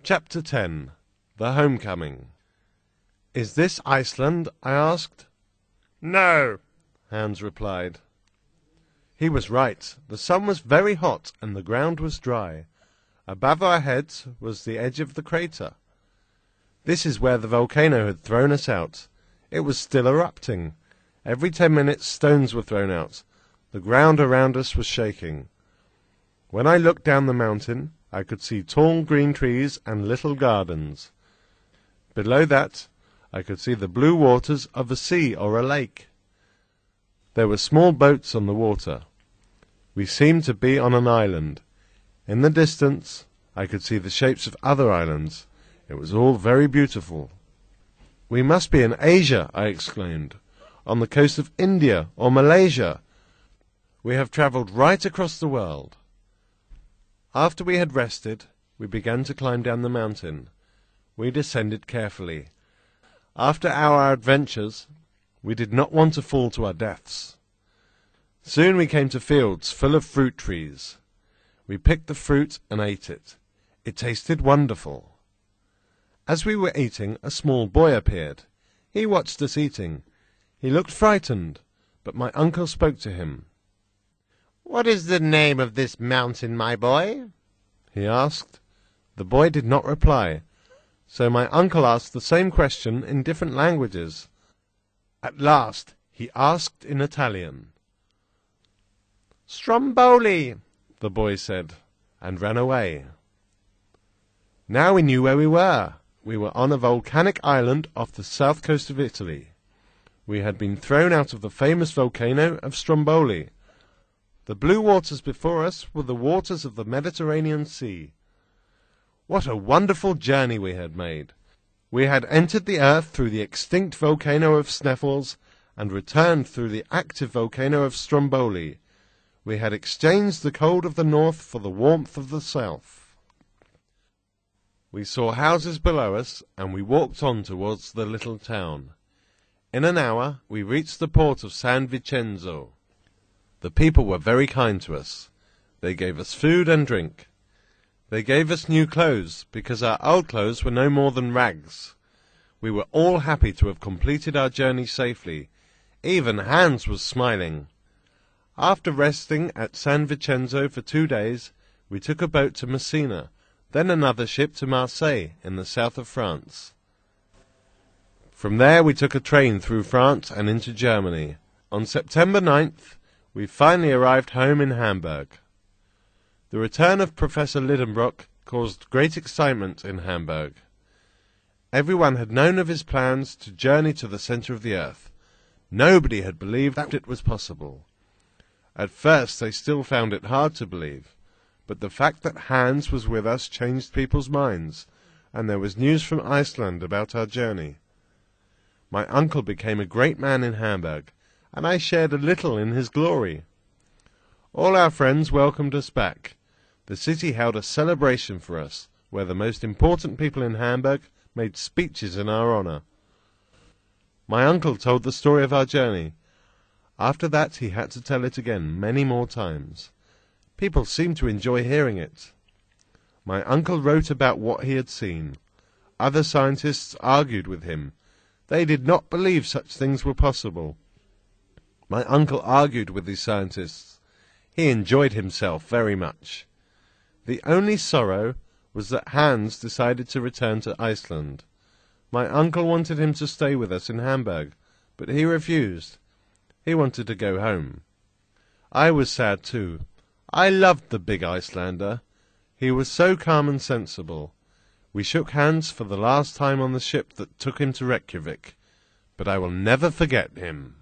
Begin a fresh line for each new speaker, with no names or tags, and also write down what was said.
Chapter 10. The Homecoming. "Is this Iceland?" I asked.
"No,"
Hans replied. He was right. The sun was very hot and the ground was dry. Above our heads was the edge of the crater. This is where the volcano had thrown us out. It was still erupting. Every 10 minutes stones were thrown out. The ground around us was shaking. When I looked down the mountain, I could see tall green trees and little gardens. Below that, I could see the blue waters of a sea or a lake. There were small boats on the water. We seemed to be on an island. In the distance, I could see the shapes of other islands. It was all very beautiful. "We must be in Asia," I exclaimed, "on the coast of India or Malaysia. We have travelled right across the world." After we had rested, we began to climb down the mountain. We descended carefully. After our adventures, we did not want to fall to our deaths. Soon we came to fields full of fruit trees. We picked the fruit and ate it. It tasted wonderful. As we were eating, a small boy appeared. He watched us eating. He looked frightened, but my uncle spoke to him.
"What is the name of this mountain, my boy?"
he asked. The boy did not reply, so my uncle asked the same question in different languages. At last he asked in Italian.
"Stromboli,"
the boy said, and ran away. Now we knew where we were. We were on a volcanic island off the south coast of Italy. We had been thrown out of the famous volcano of Stromboli. The blue waters before us were the waters of the Mediterranean Sea. What a wonderful journey we had made! We had entered the earth through the extinct volcano of Sneffels and returned through the active volcano of Stromboli. We had exchanged the cold of the north for the warmth of the south. We saw houses below us, and we walked on towards the little town. In an hour we reached the port of San Vincenzo. The people were very kind to us. They gave us food and drink. They gave us new clothes, because our old clothes were no more than rags. We were all happy to have completed our journey safely. Even Hans was smiling. After resting at San Vincenzo for 2 days, we took a boat to Messina, then another ship to Marseille in the south of France. From there we took a train through France and into Germany. On September 9th, we finally arrived home in Hamburg. The return of Professor Lidenbrock caused great excitement in Hamburg. Everyone had known of his plans to journey to the centre of the earth. Nobody had believed that it was possible. At first they still found it hard to believe, but the fact that Hans was with us changed people's minds, and there was news from Iceland about our journey. My uncle became a great man in Hamburg, and I shared a little in his glory. All our friends welcomed us back. The city held a celebration for us, where the most important people in Hamburg made speeches in our honour. My uncle told the story of our journey. After that he had to tell it again many more times. People seemed to enjoy hearing it. My uncle wrote about what he had seen. Other scientists argued with him. They did not believe such things were possible. My uncle argued with these scientists. He enjoyed himself very much. The only sorrow was that Hans decided to return to Iceland. My uncle wanted him to stay with us in Hamburg, but he refused. He wanted to go home. I was sad too. I loved the big Icelander. He was so calm and sensible. We shook hands for the last time on the ship that took him to Reykjavik, but I will never forget him.